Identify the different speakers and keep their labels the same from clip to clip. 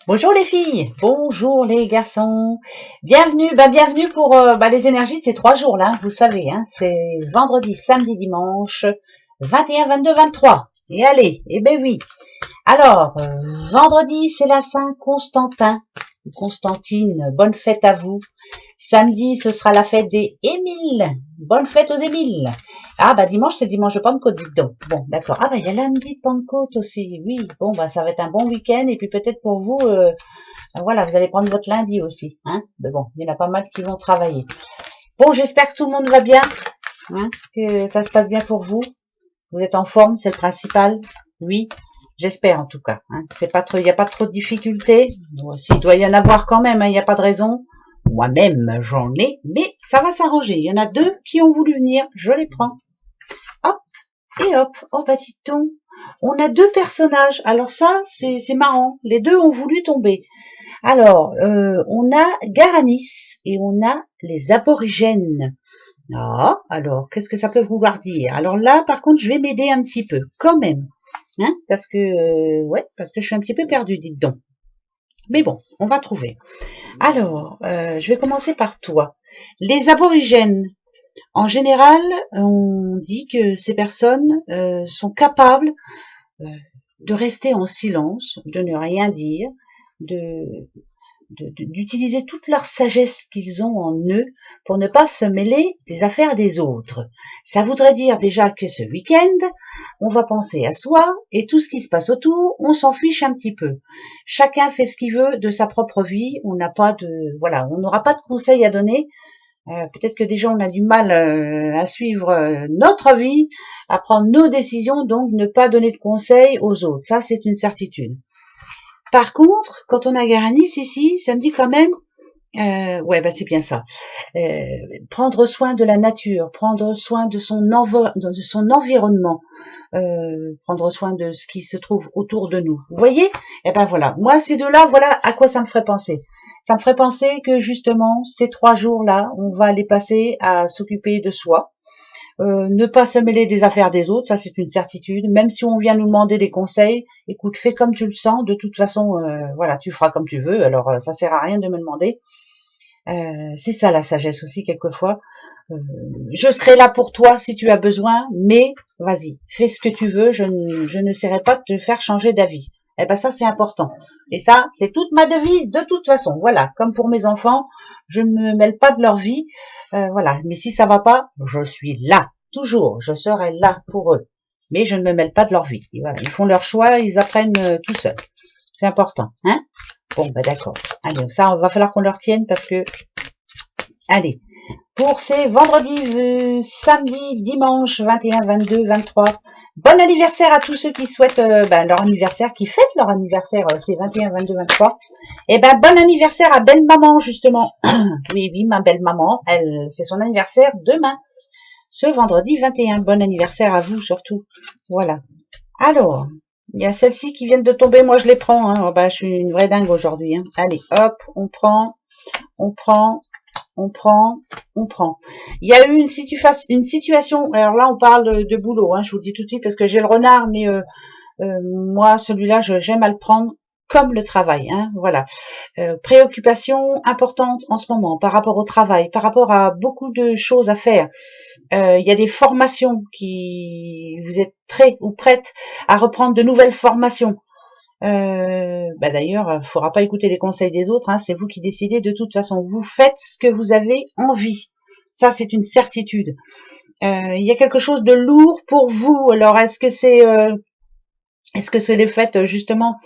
Speaker 1: Bonjour les filles, bonjour les garçons, bienvenue pour les énergies de ces 3 jours là, vous savez, hein, c'est vendredi, samedi, dimanche, 21, 22, 23. Et allez, eh ben oui. Alors, vendredi c'est la Saint Constantin, ou Constantine, bonne fête à vous. Samedi ce sera la fête des Émiles, bonne fête aux Émiles. Ah bah dimanche c'est dimanche de Pentecôte, dites donc. Bon d'accord, ah bah il y a lundi de Pentecôte aussi, oui, bon bah ça va être un bon week-end et puis peut-être pour vous... voilà, vous allez prendre votre lundi aussi, hein. Mais bon, il y en a pas mal qui vont travailler. Bon, j'espère que tout le monde va bien, hein, que ça se passe bien pour vous. Vous êtes en forme, c'est le principal. Oui, j'espère en tout cas. Hein. C'est pas trop, il n'y a pas trop de difficultés. Bon, s'il doit y en avoir quand même, hein, il n'y a pas de raison. Moi-même, j'en ai, mais ça va s'arranger. Il y en a 2 qui ont voulu venir, je les prends. Hop et hop. Oh bah dites donc, on a 2 personnages. Alors ça, c'est marrant. Les 2 ont voulu tomber. Alors, on a Garanis et on a les aborigènes. Ah, alors, qu'est-ce que ça peut vouloir dire? Alors là, par contre, je vais m'aider un petit peu, quand même. Hein, parce que je suis un petit peu perdue, dites donc. Mais bon, on va trouver. Alors, je vais commencer par toi. Les aborigènes, en général, on dit que ces personnes sont capables de rester en silence, de ne rien dire, de d'utiliser toute leur sagesse qu'ils ont en eux pour ne pas se mêler des affaires des autres. Ça voudrait dire déjà que ce week-end, on va penser à soi et tout ce qui se passe autour, on s'en fiche un petit peu. Chacun fait ce qu'il veut de sa propre vie, on n'a pas de, voilà, on n'aura pas de conseils à donner. Peut-être que déjà on a du mal à suivre notre vie, à prendre nos décisions, donc ne pas donner de conseils aux autres. Ça, c'est une certitude. Par contre, quand on a Garanis ici, ça me dit quand même, c'est bien ça. Prendre soin de la nature, prendre soin de son environnement, prendre soin de ce qui se trouve autour de nous. Vous voyez? Eh ben voilà. Moi, ces 2-là, voilà à quoi ça me ferait penser. Ça me ferait penser que justement, ces 3 jours-là, on va les passer à s'occuper de soi. Ne pas se mêler des affaires des autres, ça c'est une certitude. Même si on vient nous demander des conseils, écoute, fais comme tu le sens. De toute façon, voilà, tu feras comme tu veux. Alors, ça sert à rien de me demander. C'est ça la sagesse aussi quelquefois. Je serai là pour toi si tu as besoin, mais vas-y, fais ce que tu veux. Je n'essaierai pas de te faire changer d'avis. Eh ben ça c'est important. Et ça c'est toute ma devise de toute façon. Voilà, comme pour mes enfants, je ne me mêle pas de leur vie. Voilà, mais si ça va pas, je suis là toujours. Je serai là pour eux, mais je ne me mêle pas de leur vie. Et voilà, ils font leur choix, ils apprennent tout seuls. C'est important, hein? Bon, bah d'accord. Allez, ça, va falloir qu'on leur tienne parce que... Allez, pour ces vendredis, samedi, dimanche, 21, 22, 23, bon anniversaire à tous ceux qui souhaitent leur anniversaire, qui fêtent leur anniversaire, c'est 21, 22, 23. Et ben, bon anniversaire à belle maman, justement. Oui, ma belle maman, c'est son anniversaire demain, ce vendredi 21. Bon anniversaire à vous, surtout. Voilà. Alors... il y a celles-ci qui viennent de tomber, moi je les prends. Hein. Oh, bah, je suis une vraie dingue aujourd'hui. Hein. Allez, hop, on prend, on prend, on prend, on prend. Il y a eu une situation, alors là on parle de boulot, hein, je vous le dis tout de suite parce que j'ai le renard, mais moi celui-là j'aime à le prendre comme le travail. Hein, voilà. Préoccupation importante en ce moment par rapport au travail, par rapport à beaucoup de choses à faire. Il y a des formations qui vous êtes prêts ou prêtes à reprendre de nouvelles formations. D'ailleurs, il ne faudra pas écouter les conseils des autres, hein, c'est vous qui décidez de toute façon. Vous faites ce que vous avez envie. Ça, c'est une certitude. Il y a quelque chose de lourd pour vous. Alors, est-ce que c'est le fait justement?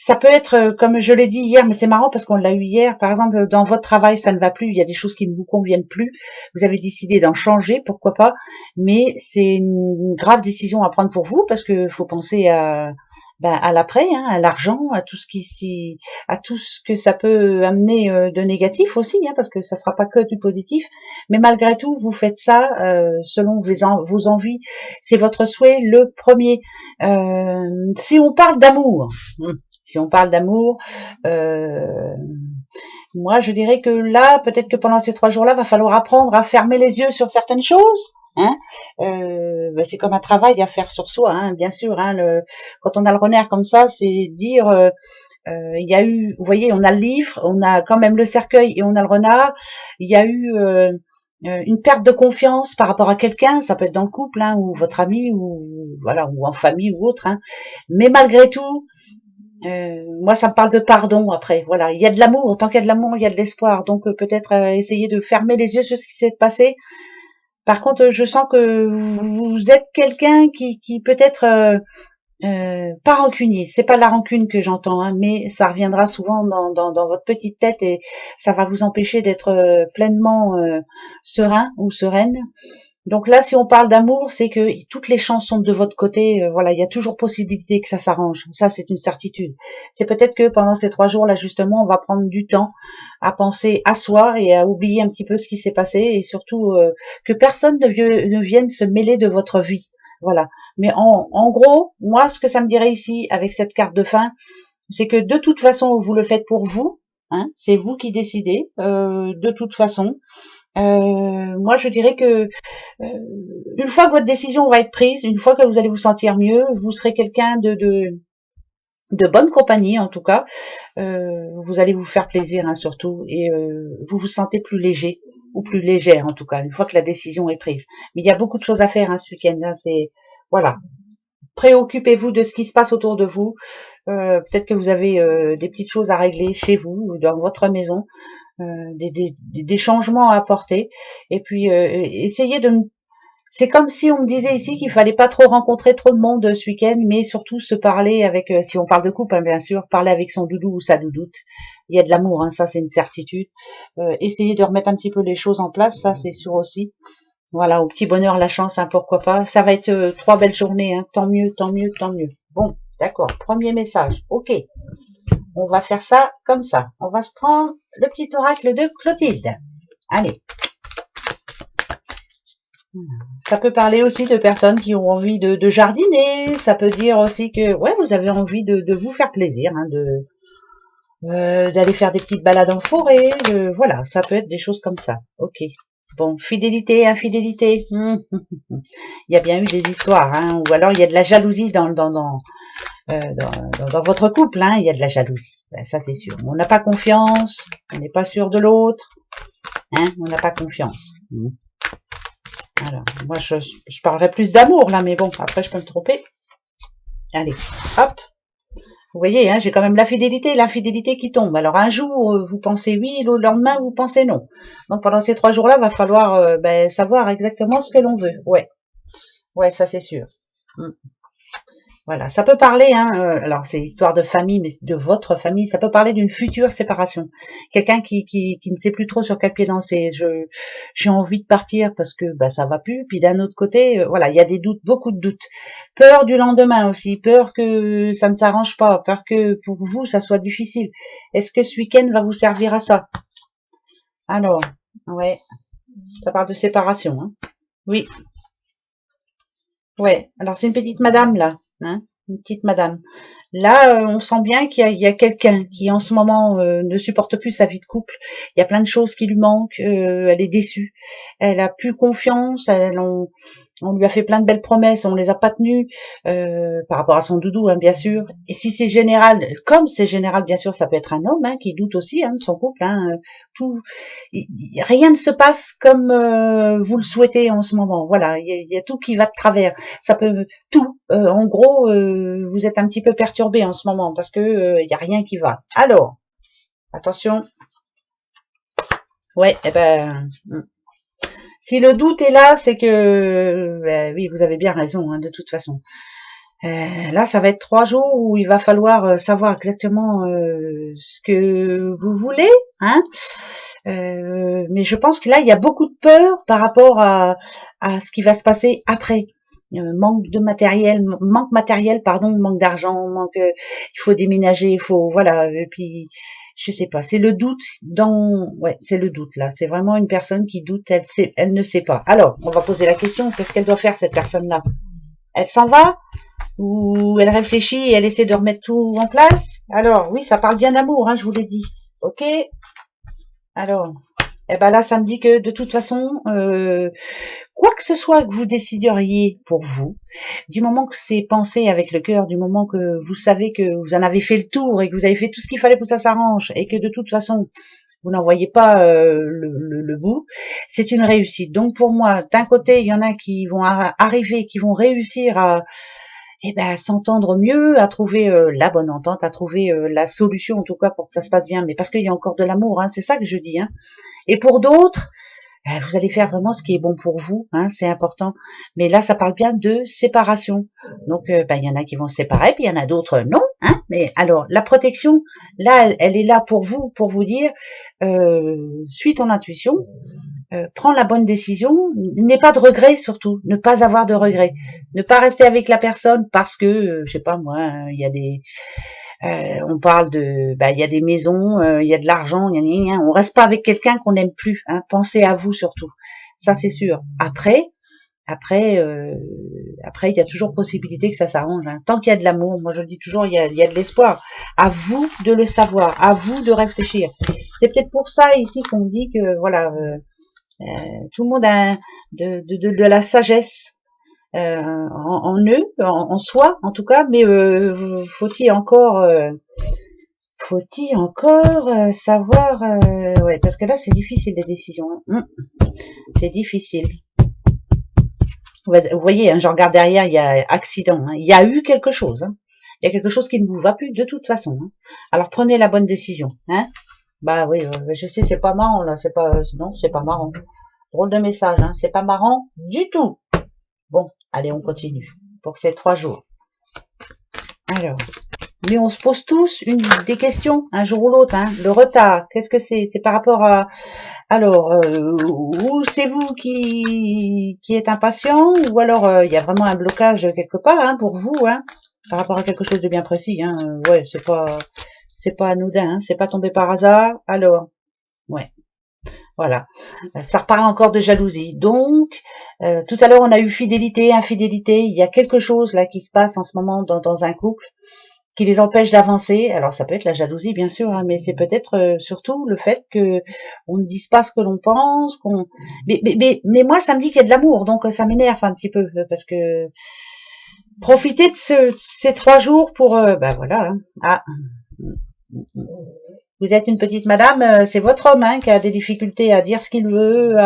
Speaker 1: Ça peut être, comme je l'ai dit hier, mais c'est marrant parce qu'on l'a eu hier. Par exemple, dans votre travail, ça ne va plus. Il y a des choses qui ne vous conviennent plus. Vous avez décidé d'en changer, pourquoi pas. Mais c'est une grave décision à prendre pour vous parce que faut penser à l'après, hein, à l'argent, à tout ce que ça peut amener de négatif aussi, hein, parce que ça sera pas que du positif. Mais malgré tout, vous faites ça selon vos envies. C'est votre souhait le premier. Si on parle d'amour. Si on parle d'amour, moi je dirais que là, peut-être que pendant ces 3 jours-là, va falloir apprendre à fermer les yeux sur certaines choses. Hein, c'est comme un travail à faire sur soi, hein, bien sûr. Hein, quand on a le renard comme ça, c'est dire Il y a eu, vous voyez, on a le livre, on a quand même le cercueil et on a le renard. Il y a eu une perte de confiance par rapport à quelqu'un, ça peut être dans le couple, hein, ou votre ami, ou voilà, ou en famille ou autre. Hein. Mais malgré tout, moi, ça me parle de pardon après. Voilà, il y a de l'amour. Tant qu'il y a de l'amour, il y a de l'espoir. Donc peut-être essayer de fermer les yeux sur ce qui s'est passé. Par contre, je sens que vous êtes quelqu'un qui peut-être pas rancunier. C'est pas la rancune que j'entends, hein, mais ça reviendra souvent dans votre petite tête et ça va vous empêcher d'être pleinement serein ou sereine. Donc là, si on parle d'amour, c'est que toutes les chances sont de votre côté. Voilà, il y a toujours possibilité que ça s'arrange. Ça, c'est une certitude. C'est peut-être que pendant ces 3 jours là, justement, on va prendre du temps à penser à soi et à oublier un petit peu ce qui s'est passé et surtout que personne ne vienne se mêler de votre vie. Voilà. Mais en gros, moi, ce que ça me dirait ici avec cette carte de fin, c'est que de toute façon, vous le faites pour vous. Hein, c'est vous qui décidez. De toute façon. Moi, je dirais que une fois que votre décision va être prise, une fois que vous allez vous sentir mieux, vous serez quelqu'un de bonne compagnie en tout cas. Vous allez vous faire plaisir hein, surtout et vous vous sentez plus léger ou plus légère en tout cas une fois que la décision est prise. Mais il y a beaucoup de choses à faire hein, ce week-end. Hein, c'est voilà. Préoccupez-vous de ce qui se passe autour de vous. Peut-être que vous avez des petites choses à régler chez vous ou dans votre maison. Des changements à apporter et puis essayez de c'est comme si on me disait ici qu'il fallait pas trop rencontrer trop de monde ce week-end mais surtout se parler avec si on parle de couple hein, bien sûr parler avec son doudou ou sa doudoute il y a de l'amour hein, ça c'est une certitude essayez de remettre un petit peu les choses en place ça c'est sûr aussi voilà au petit bonheur la chance hein, pourquoi pas ça va être 3 belles journées hein, tant mieux tant mieux tant mieux bon d'accord premier message ok. On va faire ça comme ça. On va se prendre le petit oracle de Clotilde. Allez. Ça peut parler aussi de personnes qui ont envie de jardiner. Ça peut dire aussi que ouais, vous avez envie de vous faire plaisir, hein, d'aller faire des petites balades en forêt. Voilà, ça peut être des choses comme ça. Ok. Bon, fidélité, infidélité. Il y a bien eu des histoires, hein, ou alors il y a de la jalousie dans votre couple, hein, il y a de la jalousie, ben, ça c'est sûr. On n'a pas confiance, on n'est pas sûr de l'autre, hein, on n'a pas confiance. Alors, moi je parlerai plus d'amour là, mais bon, après je peux me tromper. Allez, hop. Vous voyez, hein, j'ai quand même la fidélité et l'infidélité qui tombe. Alors un jour, vous pensez oui, le lendemain, vous pensez non. Donc pendant ces 3 jours-là, va falloir savoir exactement ce que l'on veut. Ouais, ouais, ça c'est sûr. Voilà, ça peut parler, hein, alors c'est histoire de famille, mais de votre famille, ça peut parler d'une future séparation. Quelqu'un qui ne sait plus trop sur quel pied danser. J'ai envie de partir parce que bah ça va plus. Puis d'un autre côté, voilà, il y a des doutes, beaucoup de doutes. Peur du lendemain aussi, peur que ça ne s'arrange pas, peur que pour vous ça soit difficile. Est-ce que ce week-end va vous servir à ça? Alors, ouais, ça parle de séparation, hein. Oui, ouais. Alors c'est une petite madame là. Hein, une petite madame. Là, on sent bien qu'il y a quelqu'un qui en ce moment ne supporte plus sa vie de couple. Il y a plein de choses qui lui manquent. Elle est déçue. Elle a plus confiance. On lui a fait plein de belles promesses, on les a pas tenues par rapport à son doudou, hein, bien sûr. Et si c'est général, comme c'est général, bien sûr, ça peut être un homme hein, qui doute aussi hein, de son couple. Hein, rien ne se passe comme vous le souhaitez en ce moment. Voilà, il y a tout qui va de travers. Ça peut tout. En gros, vous êtes un petit peu perturbé en ce moment parce que il y a rien qui va. Alors, attention. Ouais, eh ben. Si le doute est là, c'est que oui, vous avez bien raison, hein, de toute façon. Là, ça va être 3 jours où il va falloir savoir exactement ce que vous voulez, hein. Mais je pense que là, il y a beaucoup de peur par rapport à ce qui va se passer après. Manque matériel, pardon, manque d'argent, il faut déménager, il faut, voilà, et puis, je sais pas, c'est le doute ouais, c'est le doute, là, c'est vraiment une personne qui doute, elle ne sait pas. Alors, on va poser la question, qu'est-ce qu'elle doit faire, cette personne-là? Elle s'en va? Ou elle réfléchit et elle essaie de remettre tout en place? Alors, oui, ça parle bien d'amour, hein, je vous l'ai dit. Ok? Alors, Et ben là, ça me dit que de toute façon, quoi que ce soit que vous décideriez pour vous, du moment que c'est pensé avec le cœur, du moment que vous savez que vous en avez fait le tour et que vous avez fait tout ce qu'il fallait pour que ça s'arrange et que de toute façon vous n'en voyez pas le bout, c'est une réussite. Donc pour moi, d'un côté, il y en a qui vont arriver, qui vont réussir à s'entendre mieux, à trouver la bonne entente, à trouver la solution en tout cas pour que ça se passe bien, mais parce qu'il y a encore de l'amour, hein, c'est ça que je dis. Hein. Et pour d'autres, vous allez faire vraiment ce qui est bon pour vous, hein, c'est important. Mais là, ça parle bien de séparation. Donc, il y en a qui vont se séparer, puis il y en a d'autres non. Hein. Mais alors, la protection, là, elle est là pour vous dire, suis ton intuition, prends la bonne décision, n'aie pas de regrets surtout, ne pas avoir de regrets, ne pas rester avec la personne parce que, je sais pas moi, il y a des on parle de, il y a des maisons, il y a de l'argent, on reste pas avec quelqu'un qu'on n'aime plus. Hein, pensez à vous surtout, ça c'est sûr. Après, il y a toujours possibilité que ça s'arrange. Hein. Tant qu'il y a de l'amour, moi je le dis toujours, il y a de l'espoir. À vous de le savoir, à vous de réfléchir. C'est peut-être pour ça ici qu'on dit que voilà, tout le monde a de la sagesse. En eux, en soi en tout cas, mais faut-il encore savoir ouais, parce que là c'est difficile les décisions. Hein. C'est difficile. Vous voyez, hein, je regarde derrière, il y a accident, hein. Il y a eu quelque chose. Hein. Il y a quelque chose qui ne vous va plus de toute façon. Hein. Alors prenez la bonne décision. Hein. Bah oui, je sais, c'est pas marrant là, non, c'est pas marrant. Drôle de message, hein. C'est pas marrant du tout. Bon, allez, on continue pour ces 3 jours. Alors, mais on se pose tous des questions, un jour ou l'autre. Hein. Le retard, qu'est-ce que c'est? C'est par rapport à... Alors, ou c'est vous qui êtes impatient, ou alors il y a vraiment un blocage quelque part hein, pour vous, hein, par rapport à quelque chose de bien précis. Hein. Ouais, c'est pas anodin, hein, c'est pas tombé par hasard. Alors, ouais. Voilà, ça reparle encore de jalousie. Donc, tout à l'heure, on a eu fidélité, infidélité. Il y a quelque chose là qui se passe en ce moment dans un couple qui les empêche d'avancer. Alors, ça peut être la jalousie, bien sûr, hein, mais c'est peut-être surtout le fait que on ne dise pas ce que l'on pense. Mais moi, ça me dit qu'il y a de l'amour, donc ça m'énerve un petit peu parce que profitez de ces 3 jours pour, voilà. Hein. Ah. Vous êtes une petite madame, c'est votre homme hein, qui a des difficultés à dire ce qu'il veut.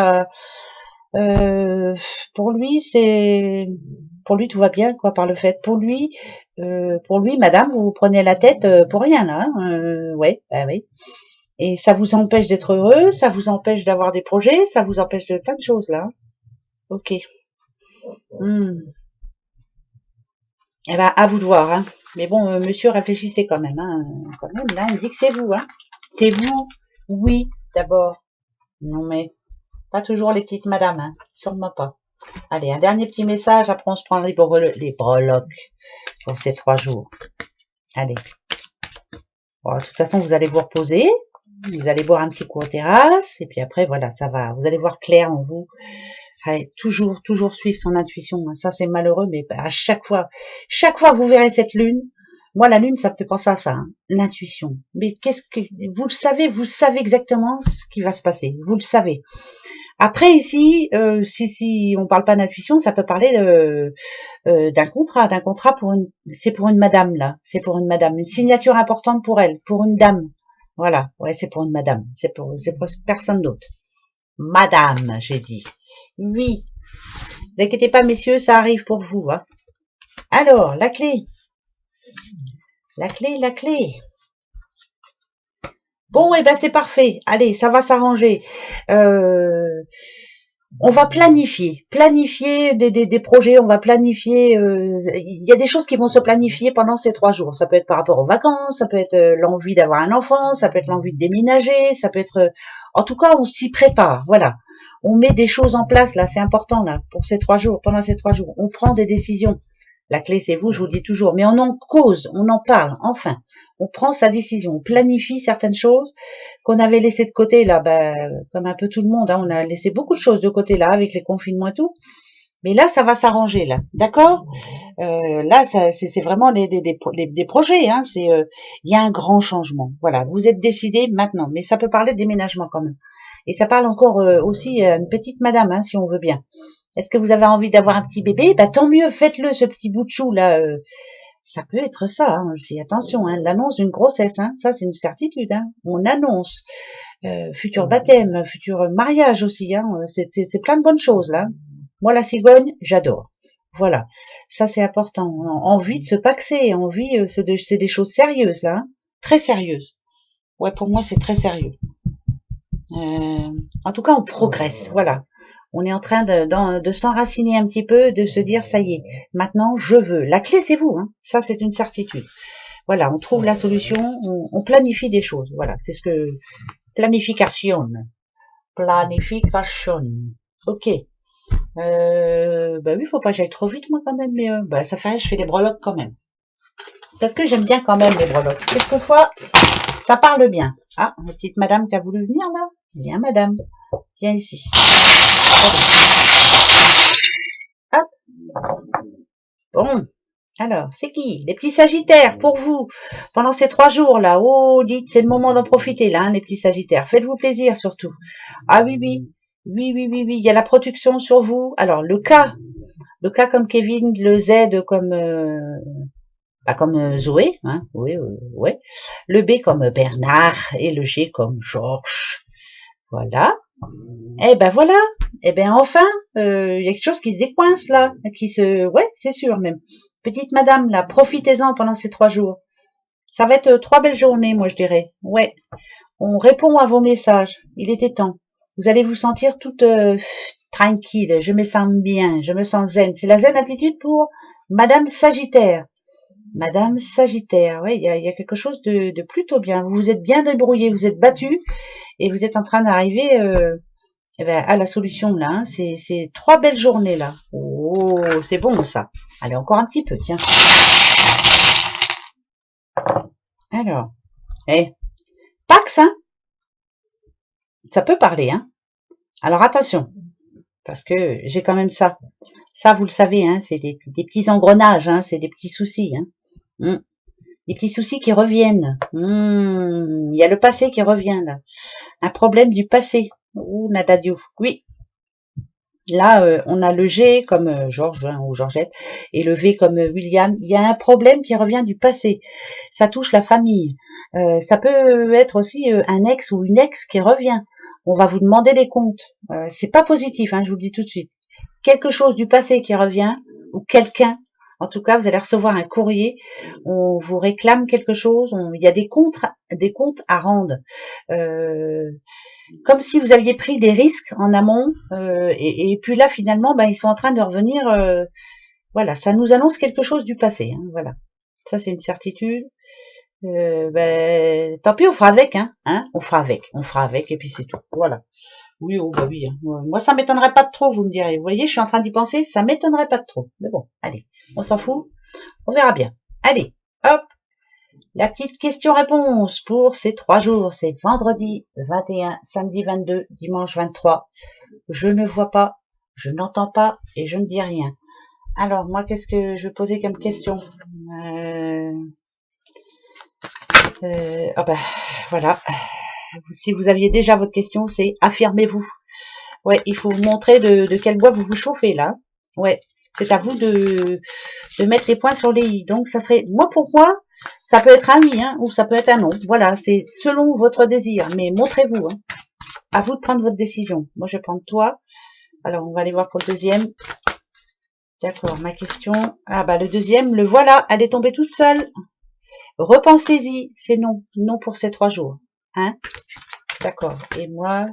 Speaker 1: Pour lui, tout va bien quoi par le fait. Pour lui, madame, vous vous prenez la tête pour rien là. Hein, ouais, bah oui. Et ça vous empêche d'être heureux, ça vous empêche d'avoir des projets, ça vous empêche de plein de choses là. Ok. Eh ben, à vous de voir. Hein. Mais bon, monsieur, réfléchissez quand même. Hein. Quand même, là, on dit que c'est vous. Hein. C'est vous. Oui, d'abord. Non, mais pas toujours les petites madames. Hein. Sûrement pas. Allez, un dernier petit message. Après, on se prend les breloques pour ces 3 jours. Allez. Bon, de toute façon, vous allez vous reposer. Vous allez boire un petit coup aux terrasses. Et puis après, voilà, ça va. Vous allez voir clair en vous. Allez, toujours suivre son intuition. Ça, c'est malheureux, mais à chaque fois que vous verrez cette lune, moi, la lune, ça me fait penser à ça, hein, l'intuition. Mais qu'est-ce que, vous savez exactement ce qui va se passer. Vous le savez. Après, ici, si on parle pas d'intuition, ça peut parler d'un contrat c'est pour une madame, là. C'est pour une madame. Une signature importante pour elle, pour une dame. Voilà. Ouais, c'est pour une madame. C'est pour personne d'autre. Madame, j'ai dit. Oui. Ne vous inquiétez pas, messieurs, ça arrive pour vous. Hein. Alors, la clé. La clé. Bon, et ben c'est parfait. Allez, ça va s'arranger. On va planifier des projets. On va planifier. Il y a des choses qui vont se planifier pendant ces 3 jours. Ça peut être par rapport aux vacances, ça peut être l'envie d'avoir un enfant, ça peut être l'envie de déménager, ça peut être. En tout cas, on s'y prépare. Voilà. On met des choses en place là. C'est important là pour ces 3 jours. Pendant ces 3 jours, on prend des décisions. La clé, c'est vous, je vous le dis toujours. Mais on en cause, on en parle, enfin. On prend sa décision, on planifie certaines choses qu'on avait laissées de côté, là, comme un peu tout le monde. Hein, on a laissé beaucoup de choses de côté, là, avec les confinements et tout. Mais là, ça va s'arranger, là. D'accord là, c'est vraiment des projets. Hein, il y a un grand changement. Voilà, vous êtes décidés maintenant. Mais ça peut parler de déménagement quand même. Et ça parle encore aussi à une petite madame, hein, si on veut bien. Est-ce que vous avez envie d'avoir un petit bébé? Bah tant mieux, faites-le, ce petit bout de chou là. Ça peut être ça, hein, attention, hein, l'annonce d'une grossesse, hein, ça c'est une certitude. Hein. On annonce futur baptême, futur mariage aussi, hein, c'est plein de bonnes choses là. Moi la cigogne, j'adore. Voilà, ça c'est important. Envie de se paxer, envie, c'est des choses sérieuses là, hein, très sérieuses. Ouais, pour moi c'est très sérieux. En tout cas, on progresse, voilà. On est en train de s'enraciner un petit peu, de se dire ça y est, maintenant je veux. La clé c'est vous, hein. Ça c'est une certitude. Voilà, on trouve la solution, on planifie des choses. Voilà, c'est ce que planification. Planification. Ok. Bah oui, faut pas que j'aille trop vite moi quand même, mais bah, ça fait rien, je fais des breloques quand même. Parce que j'aime bien quand même les breloques. Quelquefois, ça parle bien. Ah, une petite madame qui a voulu venir là. Viens madame, viens ici. Hop. Bon, alors, c'est qui? Les petits sagittaires, pour vous, pendant ces 3 jours là. Oh, dites, c'est le moment d'en profiter là, hein, les petits sagittaires. Faites-vous plaisir surtout. Ah oui, oui. Oui, oui, oui, oui, il y a la protection sur vous. Alors, le K comme Kevin, le Z comme comme Zoé, hein, oui, ouais. Le B comme Bernard et le G comme Georges. Voilà. Eh ben voilà. Eh ben enfin, il y a quelque chose qui se décoince là, ouais, c'est sûr même. Petite madame là, profitez-en pendant ces 3 jours. Ça va être 3 belles journées, moi je dirais. Ouais. On répond à vos messages. Il était temps. Vous allez vous sentir toute tranquille. Je me sens bien, je me sens zen. C'est la zen attitude pour Madame Sagittaire. Madame Sagittaire, oui, il y a quelque chose de plutôt bien. Vous vous êtes bien débrouillé, vous êtes battu et vous êtes en train d'arriver à la solution là. Hein. C'est 3 belles journées là. Oh, c'est bon ça. Allez, encore un petit peu, tiens. Alors, Pax, hein. Ça peut parler, hein. Alors attention, parce que j'ai quand même ça. Ça, vous le savez, hein, c'est des petits engrenages, hein, c'est des petits soucis. Hein. Des petits soucis qui reviennent. Il y a le passé qui revient, là. Un problème du passé. Ouh, Nadadio. Oui. Là, on a le G comme Georges hein, ou Georgette et le V comme William. Il y a un problème qui revient du passé. Ça touche la famille. Ça peut être aussi un ex ou une ex qui revient. On va vous demander des comptes. C'est pas positif, hein, je vous le dis tout de suite. Quelque chose du passé qui revient ou quelqu'un. En tout cas, vous allez recevoir un courrier. On vous réclame quelque chose. Il y a des comptes à rendre. Comme si vous aviez pris des risques en amont et puis là finalement ils sont en train de revenir voilà, ça nous annonce quelque chose du passé hein, voilà, ça c'est une certitude. Tant pis, on fera avec hein, on fera avec et puis c'est tout, voilà. Oui, oh bah oui, hein. Moi ça m'étonnerait pas de trop, vous me direz, vous voyez, je suis en train d'y penser, ça m'étonnerait pas de trop, mais bon, allez, on s'en fout, on verra bien. Allez, hop. La petite question-réponse pour ces 3 jours, c'est vendredi 21, samedi 22, dimanche 23. Je ne vois pas, je n'entends pas et je ne dis rien. Alors, moi, qu'est-ce que je vais poser comme question voilà. Si vous aviez déjà votre question, c'est affirmez-vous. Ouais, il faut vous montrer de quel bois vous vous chauffez, là. Ouais, c'est à vous de mettre les points sur les i. Donc, ça serait, pour moi, ça peut être un oui, hein, ou ça peut être un non. Voilà, c'est selon votre désir. Mais montrez-vous. Hein. À vous de prendre votre décision. Moi, je vais prendre toi. Alors, on va aller voir pour le deuxième. D'accord, ma question. Ah bah le deuxième, le voilà, elle est tombée toute seule. Repensez-y, c'est non. Non pour ces 3 jours. Hein. D'accord. Et moi,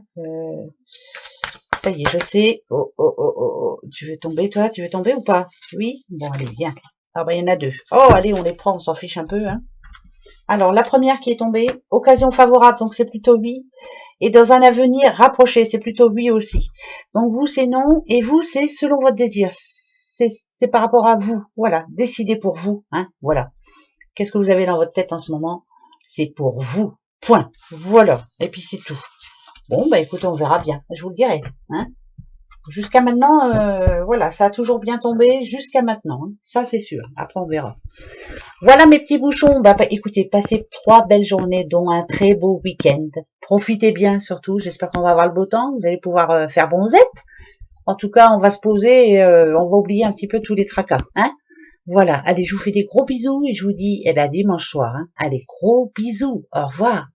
Speaker 1: ça y est, je sais. Oh. Tu veux tomber, toi? Tu veux tomber ou pas? Oui? Bon, allez, viens. Ah bah il y en a 2. Oh, allez, on les prend, on s'en fiche un peu. Hein. Alors, la première qui est tombée, occasion favorable, donc c'est plutôt oui. Et dans un avenir rapproché, c'est plutôt oui aussi. Donc vous, c'est non. Et vous, c'est selon votre désir. C'est par rapport à vous. Voilà, décidez pour vous. Hein. Voilà. Qu'est-ce que vous avez dans votre tête en ce moment? C'est pour vous. Point. Voilà. Et puis c'est tout. Bon, bah écoutez, on verra bien. Je vous le dirai. Hein. Jusqu'à maintenant, voilà, ça a toujours bien tombé jusqu'à maintenant. Hein. Ça, c'est sûr. Après, on verra. Voilà mes petits bouchons. Bah, écoutez, passez 3 belles journées, dont un très beau week-end. Profitez bien surtout. J'espère qu'on va avoir le beau temps. Vous allez pouvoir faire bronzette. En tout cas, on va se poser et on va oublier un petit peu tous les tracas. Hein. Voilà. Allez, je vous fais des gros bisous et je vous dis, eh ben, dimanche soir. Hein. Allez, gros bisous. Au revoir.